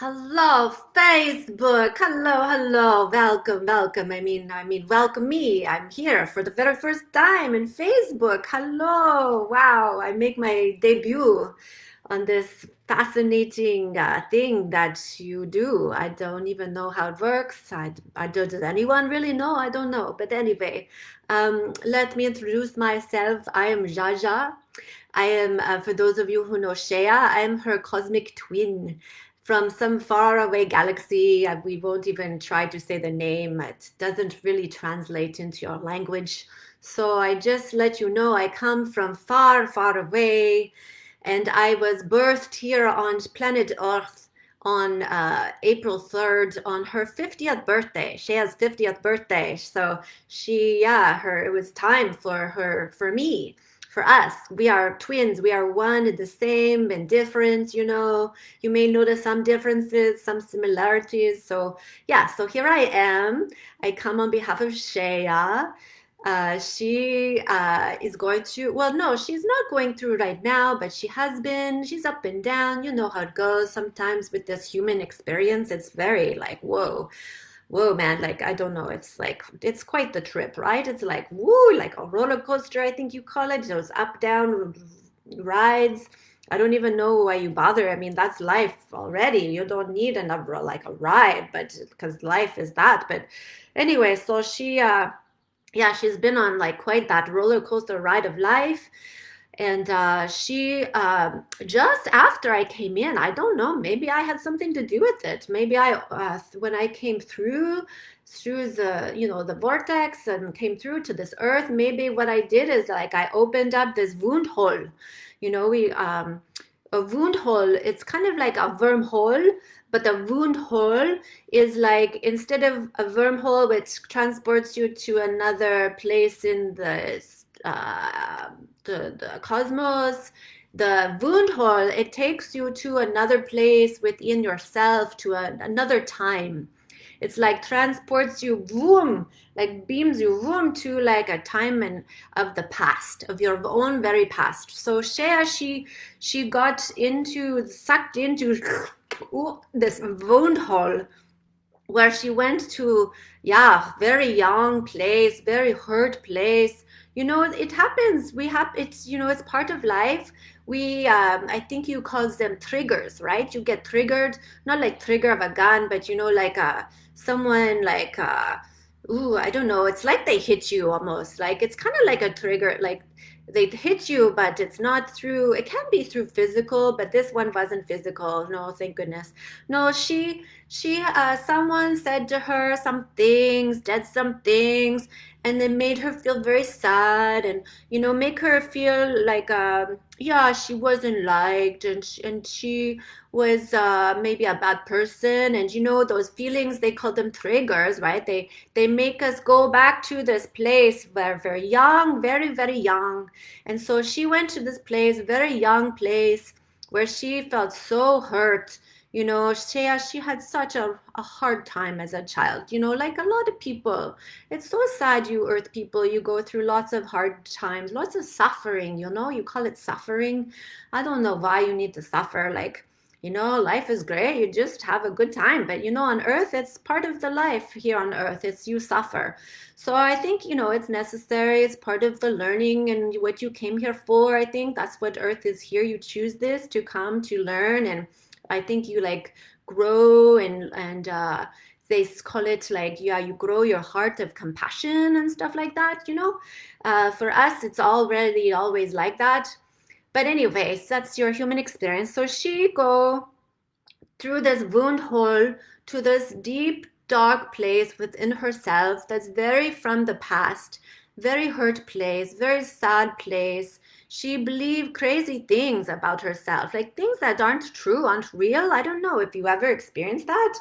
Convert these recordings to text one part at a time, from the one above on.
Hello, Facebook. Hello. Welcome. I mean, welcome me. I'm here for the very first time in Facebook. Hello. Wow, I make my debut on this fascinating thing that you do. I don't even know how it works. I don't, does anyone really know? I don't know. But anyway, let me introduce myself. I am Jha Jha. I am, for those of you who know Shaeah, I am her cosmic twin from some faraway galaxy. We won't even try to say the name, it doesn't really translate into your language. So I just let you know I come from far away, and I was birthed here on planet Earth on April 3rd on her 50th birthday. Shaeah's 50th birthday. So it was time for me, for us. We are twins. We are one and the same and different, you know. You may notice some differences, some similarities. So here I am. I come on behalf of Shaeah. She is going to, well, no, she's not going through right now, but she has been. She's up and down. You know how it goes sometimes with this human experience. It's very like, whoa, man, like, I don't know. It's like, it's quite the trip, right? It's like, woo, like a roller coaster, I think you call it. Those up, down rides. I don't even know why you bother. I mean, that's life already. You don't need another, like a ride, but because life is that. But anyway, so yeah, she's been on like quite that roller coaster ride of life. And she just after I came in, I don't know, maybe I had something to do with it. Maybe when I came through the, you know, the vortex and came through to this earth, maybe what I did is like I opened up this wound hole. You know, we a wound hole, it's kind of like a wormhole, but the wound hole is like, instead of a wormhole which transports you to another place in the cosmos, the wound hole, it takes you to another place within yourself, to another time. It's like transports you, boom, like beams you, boom, to like a time of the past, of your own very past. So Shaeah, she got sucked into this wound hole, where she went to, yeah, very young place, very hurt place. You know, it happens. It's, you know, it's part of life. I think you call them triggers, right? You get triggered, not like trigger of a gun, but you know, like someone like, ooh, I don't know. It's like they hit you almost. Like it's kind of like a trigger, like they hit you, but it's not through, it can be through physical, but this one wasn't physical. No, thank goodness. No, someone said to her some things, did some things, and it made her feel very sad, and you know, make her feel like, yeah, she wasn't liked, and she was maybe a bad person, and you know, those feelings, they call them triggers, right? They make us go back to this place where we're young, very young, and so she went to this place, very young place, where she felt so hurt. You know, she had such a hard time as a child, you know, like a lot of people. It's so sad, you earth people. You go through lots of hard times, lots of suffering, you know, you call it suffering. I don't know why you need to suffer. Like, you know, life is great. You just have a good time. But, you know, on earth, it's part of the life here on earth. It's you suffer. So I think, you know, it's necessary. It's part of the learning and what you came here for. I think that's what earth is here. You choose this to come to learn, and I think you like grow, and they call it like, yeah, you grow your heart of compassion and stuff like that, you know. For us, it's already always like that. But anyways, that's your human experience. So she go through this wound hole to this deep, dark place within herself that's very from the past, very hurt place, very sad place. She believed crazy things about herself, like things that aren't true, aren't real. I don't know if you ever experienced that.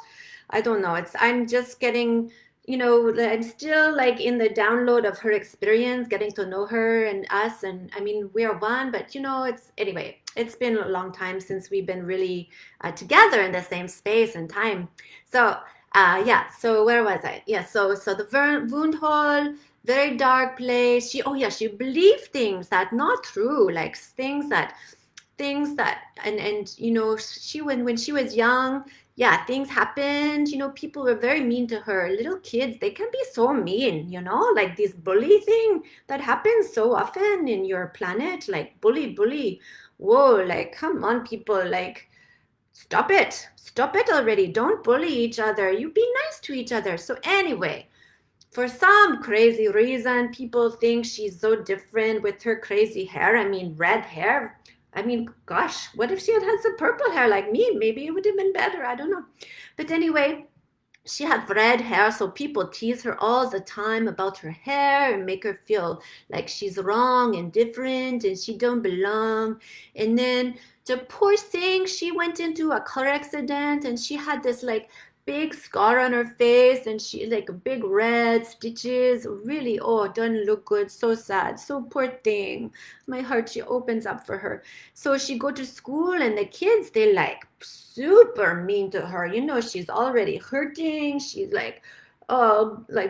I don't know. I'm just getting, you know, I'm still like in the download of her experience, getting to know her and us. And I mean, we are one, but you know, anyway, it's been a long time since we've been really together in the same space and time. So, yeah, so where was I? Yeah, so the wound hole, very dark place. Oh yeah, she believed things that not true, like things that things that, and you know, she when she was young, yeah, things happened, you know, people were very mean to her. Little kids, they can be so mean, you know, like this bully thing that happens so often in your planet, like bully. Whoa, like come on, people, like stop it already, don't bully each other, you be nice to each other. So anyway, for some crazy reason, people think she's so different with her crazy hair. I mean, red hair. I mean, gosh, what if she had had some purple hair like me? Maybe it would have been better. I don't know. But anyway, she had red hair, so people tease her all the time about her hair and make her feel like she's wrong and different and she don't belong. And then the poor thing, she went into a car accident and she had this like big scar on her face and she like big red stitches. Really, oh, doesn't look good. So sad. So poor thing. My heart, she opens up for her. So she go to school and the kids, they like super mean to her. You know, she's already hurting. She's like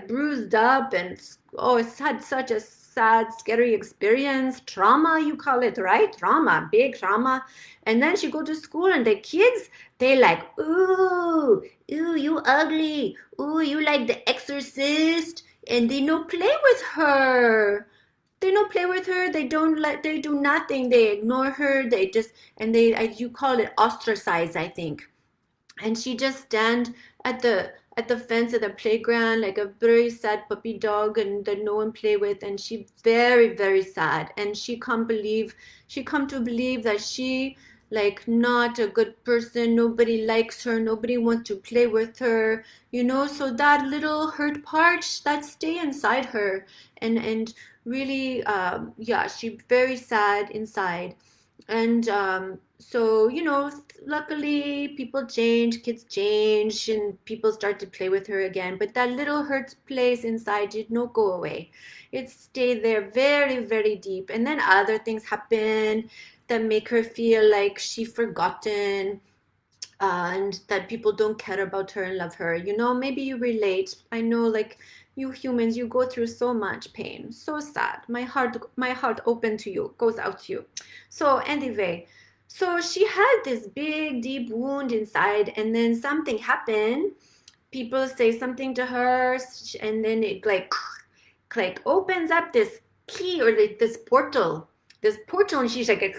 bruised up and oh, it's had such a sad, scary experience. Trauma, you call it, right? Trauma, big trauma. And then she go to school and the kids, they like, ooh, you ugly. Ooh, you like the exorcist. And they no play with her. They don't play with her. They don't let. They do nothing. They ignore her. They just and they. You call it ostracize, I think. And she just stand at the fence at the playground like a very sad puppy dog and that no one play with, and she very sad, and she come to believe that she like not a good person, nobody likes her, nobody wants to play with her, you know. So that little hurt part that stay inside her, and really yeah, she very sad inside. And so, you know, luckily people change, kids change, and people start to play with her again. But that little hurt place inside did not go away. It stayed there very deep. And then other things happen that make her feel like she forgotten, and that people don't care about her and love her. You know, maybe you relate. I know, like you humans, you go through so much pain, so sad. My heart open to you, goes out to you. So anyway, so she had this big, deep wound inside, and then something happened. People say something to her, and then it like opens up this key or like this portal, and she's like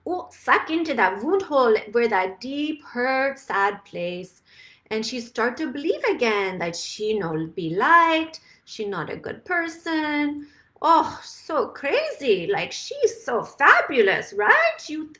oh, suck into that wound hole where that deep hurt sad place, and she start to believe again that she not be liked, she not a good person. Oh, so crazy, like she's so fabulous, right? You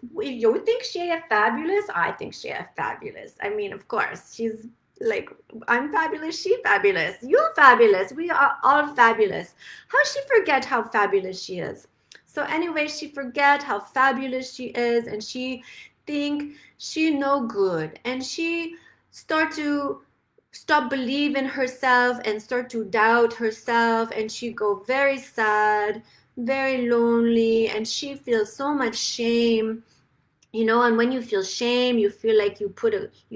think she is fabulous? I think she is fabulous. I mean, of course she's like, I'm fabulous, she fabulous, you fabulous, we are all fabulous. How she forget how fabulous she is? So anyway, she forget how fabulous she is, and she think she no good, and she start to stop believing herself and start to doubt herself, and she go very sad, very lonely, and she feels so much shame, you know. And when you feel shame, you feel like you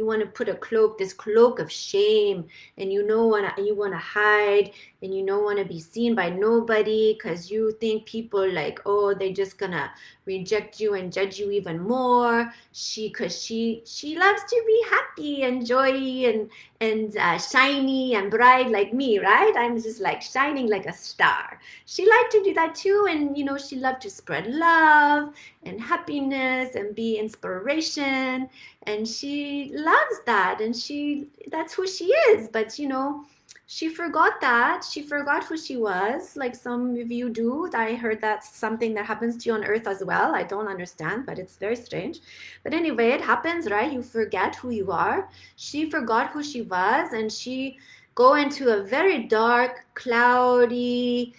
want to put a cloak, this cloak of shame, and you want to hide, and you don't want to be seen by nobody because you think people like, oh, they just gonna reject you and judge you even more. She loves to be happy and joy and shiny and bright like me, right? I'm just like shining like a star. She liked to do that too, and you know, she loved to spread love and happiness and be inspiration, and she loves that, and that's who she is. But you know, she forgot that. She forgot who she was, like some of you do. I heard that's something that happens to you on earth as well. I don't understand, but it's very strange. But anyway, it happens, right? You forget who you are. She forgot who she was, and she go into a very dark, cloudy,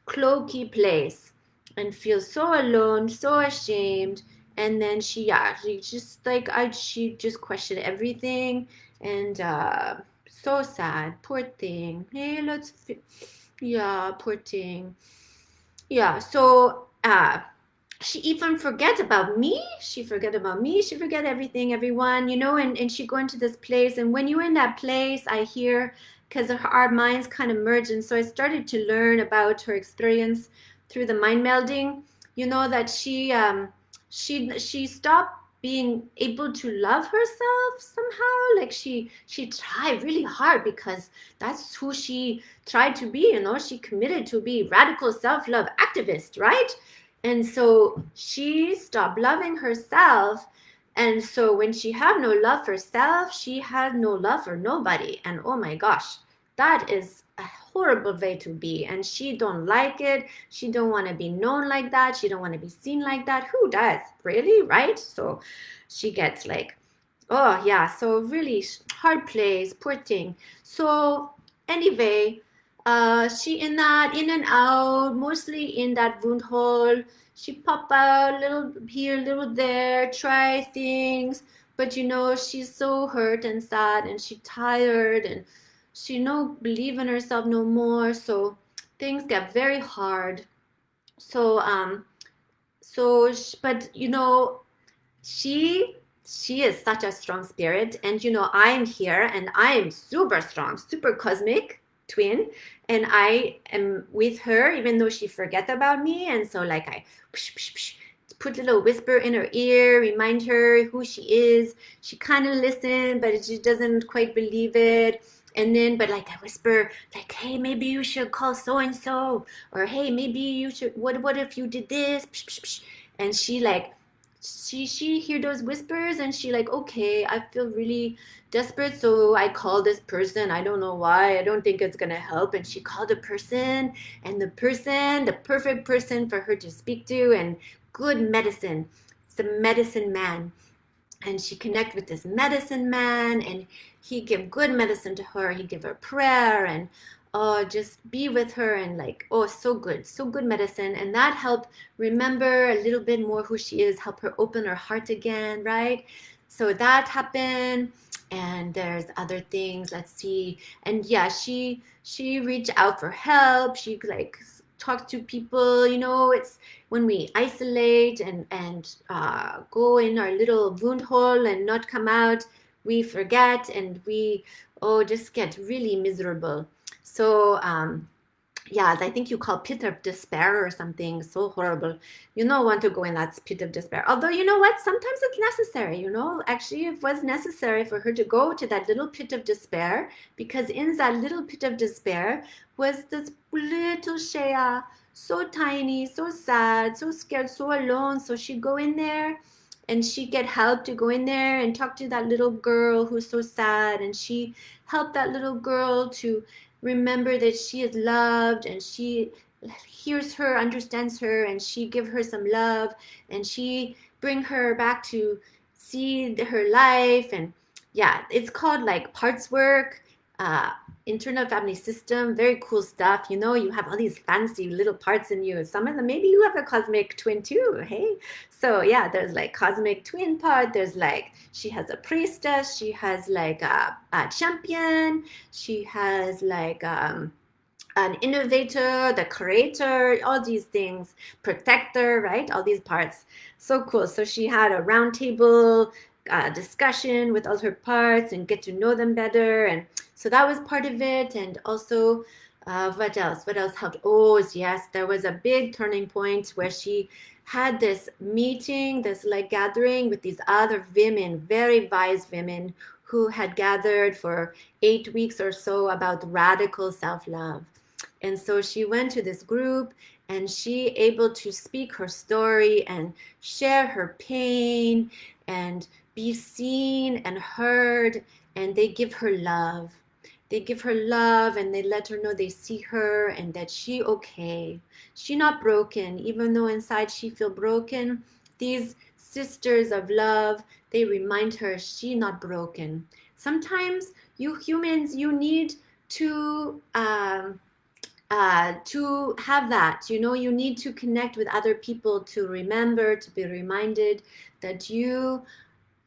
cloaky place and feel so alone, so ashamed. And then she just like she just questioned everything, and so sad, poor thing. Hey, yeah, poor thing. Yeah, so she even forget about me. She forget about me. She forget everything, everyone, you know. And she go into this place, and when you're in that place, I hear, because our minds kind of merge, and so I started to learn about her experience through the mind melding. You know that she stopped being able to love herself somehow. Like she tried really hard because that's who she tried to be, you know. She committed to be radical self-love activist, right? And so she stopped loving herself, and so when she had no love for self, she had no love for nobody. And oh my gosh, that is a horrible way to be, and she don't like it. She don't want to be known like that. She don't want to be seen like that. Who does, really, right? So she gets like, oh yeah, so really hard place, poor thing. So anyway, she in that, in and out, mostly in that wound hole. She pop out, little here, little there, try things, but you know she's so hurt and sad, and she tired, and she no believe in herself no more. So things get very hard. So but you know, she she is such a strong spirit, and you know I'm here and I am super strong, super cosmic twin, and I am with her even though she forget about me. And so like I psh, psh, psh, put a little whisper in her ear, remind her who she is. She kind of listens but she doesn't quite believe it. And then but like I whisper like, hey, maybe you should call so and so, or hey, maybe you should, what if you did this, psh, psh, psh. And she like, she hear those whispers, and she like, okay, I feel really desperate, so I call this person. I don't know why, I don't think it's gonna help. And she called a person, and the person, the perfect person for her to speak to, and good medicine. It's the medicine man. And she connect with this medicine man, and he give good medicine to her. He give her prayer, and oh, just be with her, and like, oh, so good medicine. And that helped remember a little bit more who she is, help her open her heart again, right? So that happened. And there's other things, let's see. And yeah, she reached out for help. She like talked to people, you know. It's when we isolate and go in our little wound hole and not come out, we forget, and we, oh, just get really miserable. So yeah, I think you call pit of despair or something so horrible. You don't want to go in that pit of despair. Although, you know what? Sometimes it's necessary, you know. Actually, it was necessary for her to go to that little pit of despair, because in that little pit of despair was this little Shaeah, so tiny, so sad, so scared, so alone. So she go in there, and she get help to go in there and talk to that little girl who's so sad, and she helped that little girl to remember that she is loved, and she hears her, understands her, and she give her some love, and she bring her back to see her life. And yeah, it's called like parts work, uh, internal family system, very cool stuff. You know, you have all these fancy little parts in you. Some of them, maybe you have a cosmic twin too, hey? So yeah, there's like cosmic twin part. There's like, she has a priestess. She has like a champion. She has like an innovator, the creator, all these things, protector, right? All these parts. So cool. So she had a round table discussion with all her parts and get to know them better. And so that was part of it. And also, what else? What else helped? Oh, yes, there was a big turning point where she had this meeting, this like gathering with these other women, very wise women who had gathered for 8 weeks or so about radical self-love. And so she went to this group, and she able to speak her story and share her pain and be seen and heard. And they give her love. They give her love, and they let her know they see her and that she okay. She not broken, even though inside she feel broken. These sisters of love, they remind her she not broken. Sometimes you humans, you need to have that, you know. You need to connect with other people to remember, to be reminded that you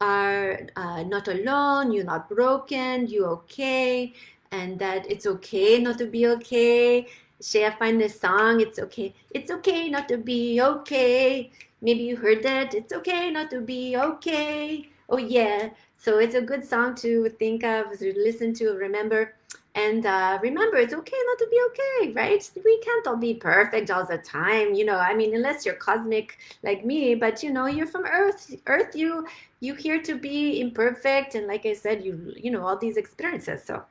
are not alone, you're not broken, you're okay, and that it's okay not to be okay. Shaeah find this song, it's okay not to be okay. Maybe you heard that, it's okay not to be okay. Oh yeah, so it's a good song to think of, to listen to, remember. And remember, it's okay not to be okay, right? We can't all be perfect all the time, I mean, unless you're cosmic like me, but you're from Earth. Earth, you here to be imperfect, and like I said, all these experiences. So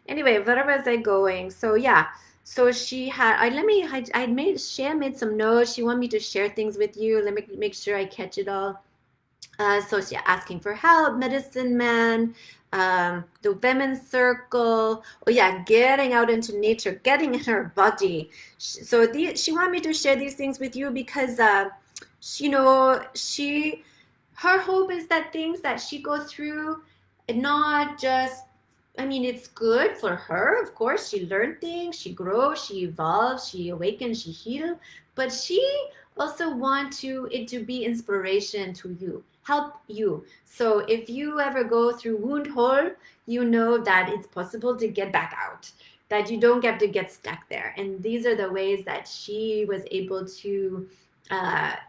anyway, where was I going? So yeah, so she had. I made Shaeah made some notes. She wanted me to share things with you. Let me make sure I catch it all. So she's asking for help, medicine man, the women's circle. Oh yeah, getting out into nature, getting in her body. So she wanted me to share these things with you because, her hope is that things that she goes through, not just, I mean, it's good for her, of course. She learned things, she grows, she evolves, she awakens, she heals, but she also want it to be inspiration to you, help you. So if you ever go through wound hole, you know that it's possible to get back out, that you don't get to get stuck there. And these are the ways that she was able to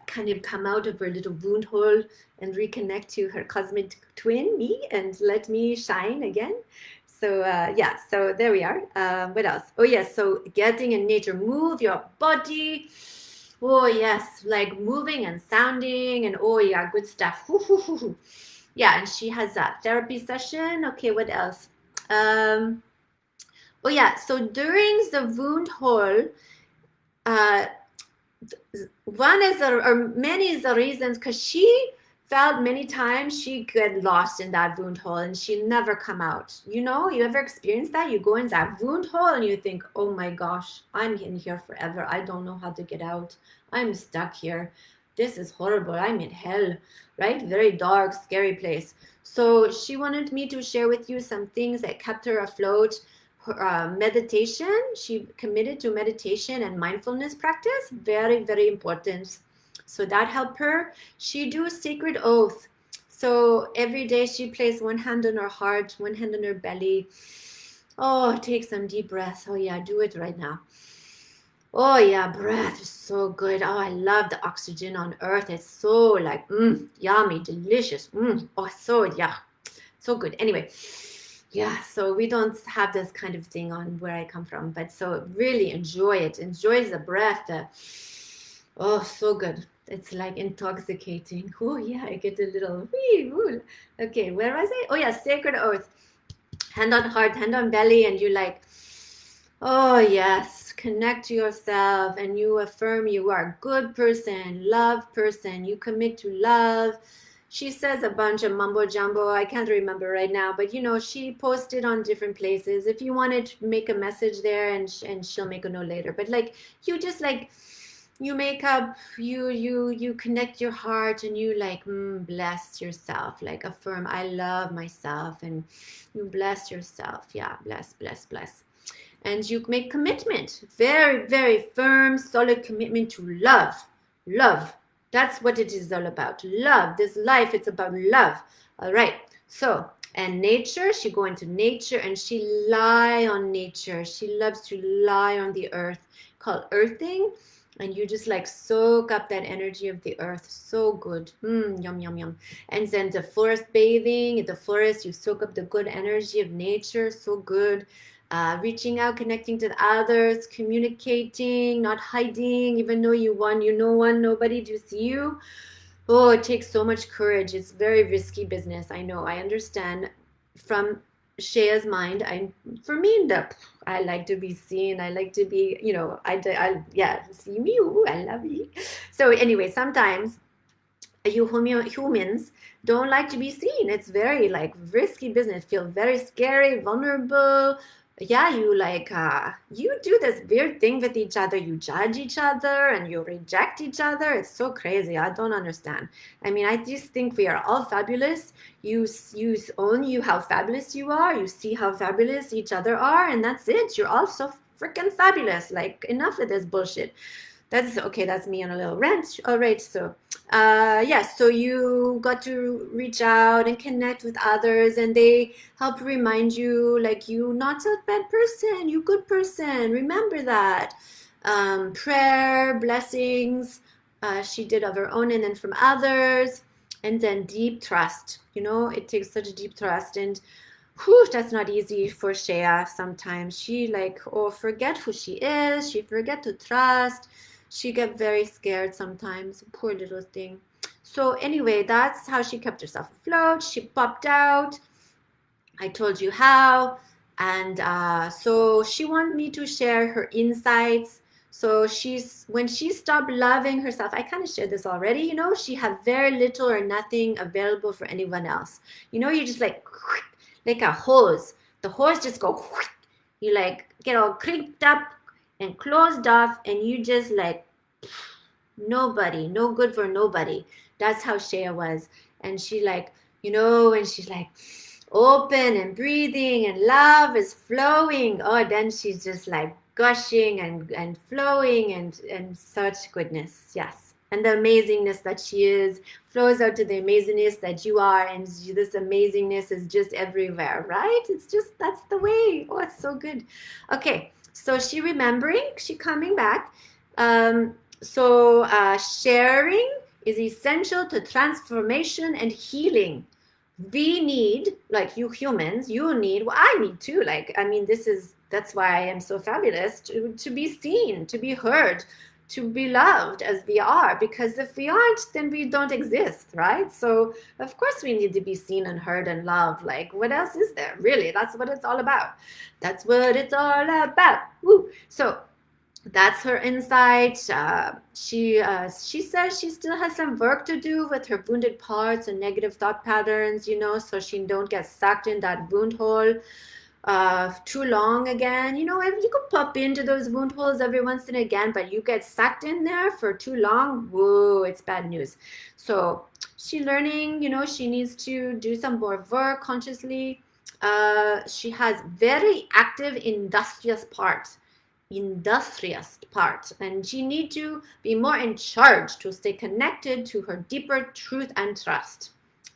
kind of come out of her little wound hole and reconnect to her cosmic twin, me, and let me shine again. So yeah, so there we are. What else? Oh yes, so getting in nature, move your body. Oh yes, like moving and sounding, and oh yeah, good stuff. Yeah, and she has a therapy session. Okay, what else? Um, oh yeah, so during the wound hole, uh, one is or many is the reasons, because she felt many times she get lost in that wound hole and she never come out. You ever experienced that? You go in that wound hole and you think, oh my gosh, I'm in here forever. I don't know how to get out. I'm stuck here. This is horrible. I'm in hell, right? Very dark, scary place. So she wanted me to share with you some things that kept her afloat. Meditation, she committed to meditation and mindfulness practice, very, very important. So that helped her. She do a sacred oath. So every day she placed one hand on her heart, one hand on her belly. Oh, take some deep breaths. Oh yeah, do it right now. Oh yeah, breath is so good. Oh, I love the oxygen on earth. It's so like yummy, delicious. Oh, so yeah, so good. Anyway, yeah, so we don't have this kind of thing on where I come from, but so really enjoy it. Enjoy the breath. Oh, so good. It's like intoxicating. Oh yeah, I get a little wee, woo. Okay, where was I? Oh yeah, sacred oath. Hand on heart, hand on belly, and you like, oh yes, connect to yourself and you affirm you are a good person, love person. You commit to love. She says a bunch of mumbo jumbo. I can't remember right now, but she posted on different places. If you wanted to make a message there, and she'll make a note later. But like you just like you make up, you connect your heart and you like bless yourself, like affirm I love myself, and you bless yourself. Yeah, bless, bless, bless. And you make commitment, very, very firm, solid commitment to love. Love. That's what it is all about. Love. This life, it's about love. All right. So, and nature, she go into nature and she lie on nature. She loves to lie on the earth, called earthing. And you just like soak up that energy of the earth. So good. Yum, yum, yum. And then the forest bathing, in the forest, you soak up the good energy of nature. So good. Reaching out, connecting to others, communicating, not hiding, even though you want nobody to see you. Oh, it takes so much courage. It's very risky business. I know. I understand. From Shaeah's mind, for me, I like to be seen. I like to be, yeah, see me. Ooh, I love you. So anyway, sometimes humans don't like to be seen. It's very like risky business. Feel very scary, vulnerable. Yeah, you like you do this weird thing with each other. You judge each other and you reject each other. It's so crazy. I don't understand. I mean, I just think we are all fabulous. You own you how fabulous you are. You see how fabulous each other are, and that's it. You're all so freaking fabulous. Like enough of this bullshit. That's okay. That's me on a little rant. All right. So, so you got to reach out and connect with others, and they help remind you, like, you not a bad person, you good person. Remember that. Prayer, blessings. She did of her own, and then from others, and then deep trust. It takes such deep trust, and Whew, that's not easy for Shaeah sometimes. She like, oh, forget who she is. She forget to trust. She get very scared sometimes. Poor little thing. So anyway, that's how she kept herself afloat. She popped out. I told you how. And so she wanted me to share her insights. So when she stopped loving herself, I kind of shared this already, she had very little or nothing available for anyone else. You just like a hose. The hose just go, you like get all crinked up and closed off, and you just like nobody, no good for nobody. That's how Shaeah was. And she like, and she's like open and breathing and love is flowing. Oh, then she's just like gushing and flowing and such goodness. Yes. And the amazingness that she is flows out to the amazingness that you are. And this amazingness is just everywhere, right? It's just, that's the way. Oh, it's so good. Okay. So she coming back. Sharing is essential to transformation and healing. We need, like you humans, you need, well, I need too. Like, I mean, that's why I am so fabulous to be seen, to be heard, to be loved as we are. Because if we aren't, then we don't exist, right? So, of course, we need to be seen and heard and loved. Like, what else is there? Really, that's what it's all about. That's what it's all about. Woo. So, that's her insight. She says she still has some work to do with her wounded parts and negative thought patterns, so she don't get sucked in that wound hole too long again. And you could pop into those wound holes every once and again, but you get sucked in there for too long, whoa, it's bad news. So she learning, she needs to do some more work consciously. She has very active industrious part, and she need to be more in charge to stay connected to her deeper truth and trust.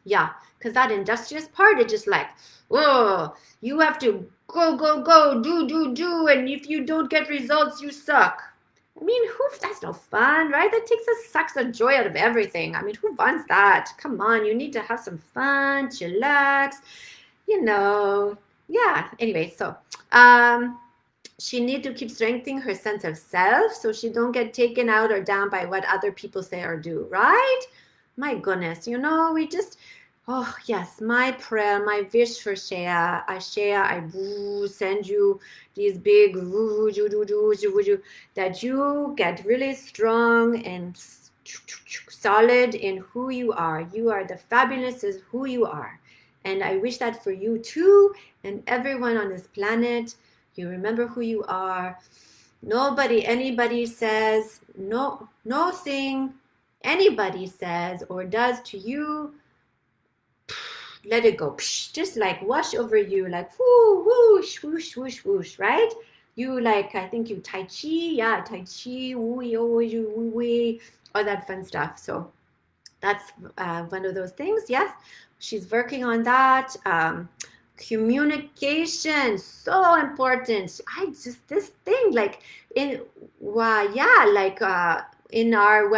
Yeah, because that industrious part is just like, oh, you have to go, do, and if you don't get results, you suck. I mean, that's no fun, right? That sucks the joy out of everything. I mean, who wants that? Come on, you need to have some fun, chillax, yeah. Anyway, so she need to keep strengthening her sense of self so she don't get taken out or down by what other people say or do, right? My goodness, we just, oh yes, my prayer, my wish for Shaeah, I send you these big that you get really strong and solid in who you are. You are the fabulous is who you are. And I wish that for you too and everyone on this planet. You remember who you are. Anybody says, nothing anybody says or does to you, let it go. Just like wash over you, like whoo, whoosh, whoosh, whoosh, whoosh, right? You like, I think you Tai Chi, woo, all that fun stuff. So that's one of those things. Yes, she's working on that. Communication, so important. This thing, like in where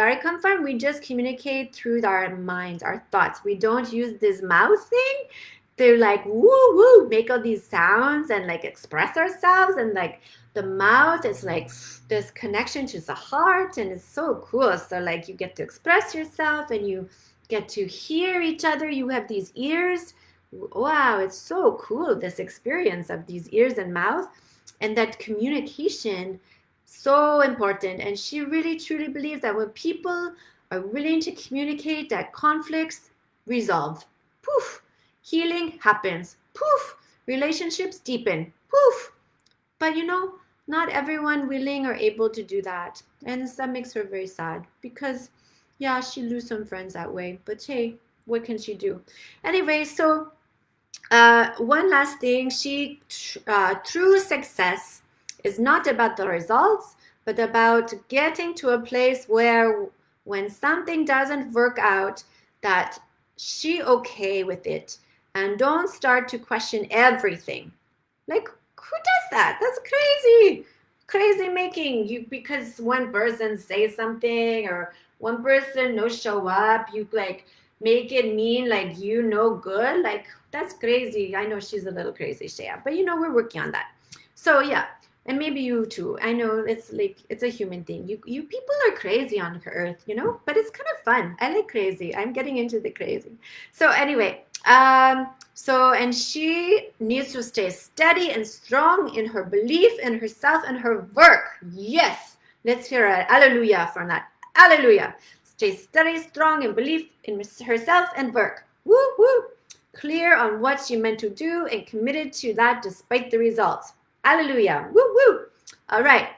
I come from, we just communicate through our minds, our thoughts. We don't use this mouth thing. They're like woo, make all these sounds and like express ourselves, and like the mouth is like this connection to the heart, and it's so cool. So like you get to express yourself and you get to hear each other. You have these ears. Wow, it's so cool, this experience of these ears and mouth, and that communication, so important. And she really truly believes that when people are willing to communicate, that conflicts resolve. Poof, healing happens. Poof, relationships deepen. Poof. But not everyone willing or able to do that, and that makes her very sad because yeah, she lose some friends that way, but hey, what can she do? Anyway, so one last thing, true success is not about the results, but about getting to a place where when something doesn't work out, that she okay with it and don't start to question everything. Like, who does that? That's crazy making you, because one person says something or one person no show up, you like make it mean like good. Like, that's crazy. I know she's a little crazy, Shaeah, but you know, we're working on that. So yeah, and maybe you too. I know it's like it's a human thing. You people are crazy on earth, you know, but it's kind of fun. I like crazy. I'm getting into the crazy. So anyway, so and she needs to stay steady and strong in her belief in herself and her work. Yes, let's hear a hallelujah from that. Hallelujah. Stay steady, strong in belief in herself and work. Woo woo. Clear on what she meant to do and committed to that despite the results. Hallelujah. Woo woo. All right.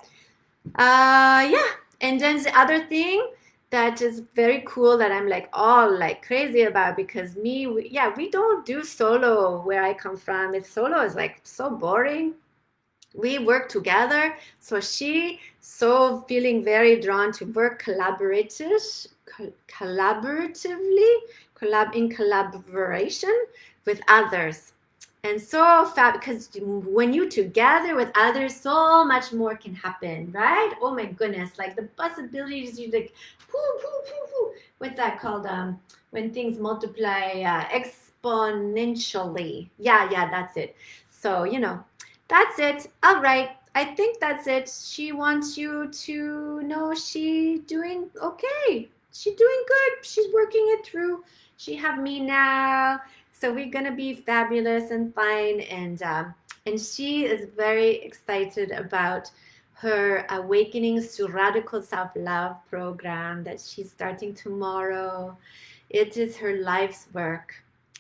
Yeah. And then the other thing that is very cool that I'm like all like crazy about, because we don't do solo where I come from. It's solo is like so boring. We work together. So she so feeling very drawn to work collaboratively, in collaboration with others. And so fab, because when you together with others, so much more can happen, right? Oh my goodness, like the possibilities, you like, what's that called? When things multiply exponentially. Yeah, that's it. So, you know, that's it. All right. I think that's it. She wants you to know she doing okay. She's doing good. She's working it through. She have me now. So we're gonna be fabulous and fine. And she is very excited about her Awakenings to Radical Self-Love program that she's starting tomorrow. It is her life's work.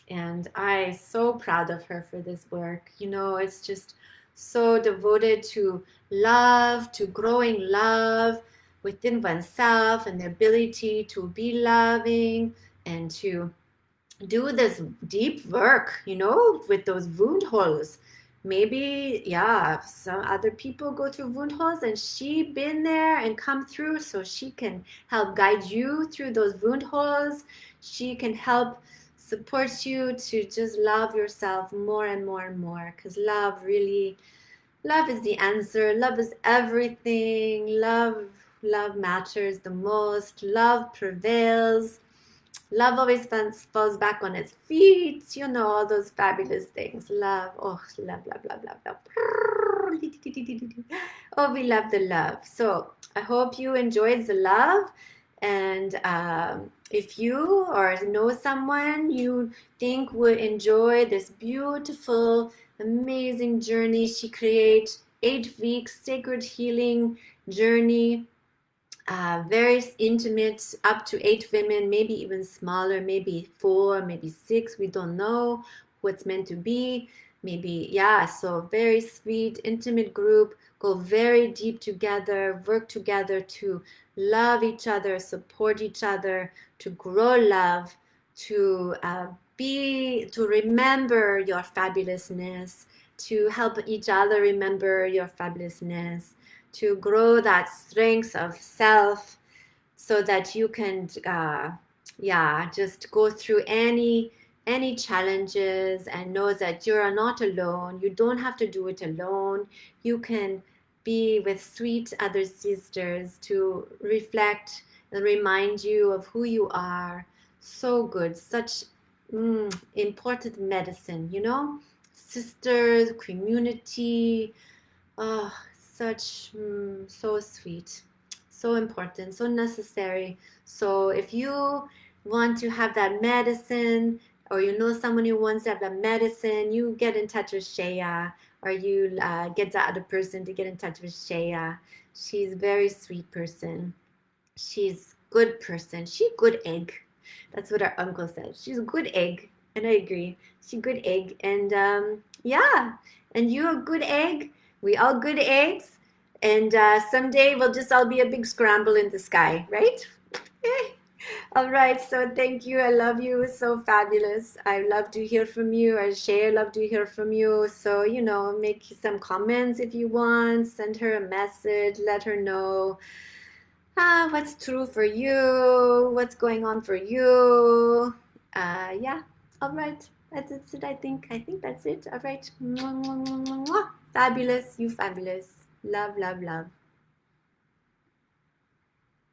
And I'm so proud of her for this work. You know, it's just so devoted to love, to growing love within oneself and the ability to be loving and to do this deep work, you know, with those wound holes. Maybe, yeah, some other people go through wound holes and she been there and come through, so she can help guide you through those wound holes. She can help support you to just love yourself more and more and more, because love is the answer. Love is everything. Love matters the most. Love prevails. Love always falls back on its feet. You know, all those fabulous things. Love. Oh, love. Oh, we love the love. So I hope you enjoyed the love. And if you or know someone you think would enjoy this beautiful, amazing journey she creates, 8 weeks sacred healing journey, very intimate, up to 8 women, maybe even smaller, maybe 4, maybe 6. We don't know what's meant to be. Maybe, yeah, so very sweet, intimate group, go very deep together, work together to love each other, support each other, to grow love, to to remember your fabulousness, to help each other remember your fabulousness, to grow that strength of self, so that you can just go through any challenges and know that you're not alone. You don't have to do it alone. You can be with sweet other sisters to reflect and remind you of who you are. So good, such important medicine, you know, sisters, community. Oh, such so sweet, so important, so necessary. So if you want to have that medicine, or you know someone who wants to have that medicine, you get in touch with Shaeah, or you get the other person to get in touch with Shaeah. She's a very sweet person. She's good person. She good egg. That's what our uncle said. She's a good egg. And I agree. She's a good egg. And yeah, and you a good egg. We all good eggs. And someday we'll just all be a big scramble in the sky, right? All right. So thank you. I love you. So fabulous. I love to hear from you. I share, love to hear from you. So, you know, make some comments if you want. Send her a message. Let her know what's true for you, what's going on for you. Yeah, all right. That's it, I think. I think that's it. All right. Mwah, mwah, mwah, mwah, mwah. Fabulous. You fabulous. Love, love, love.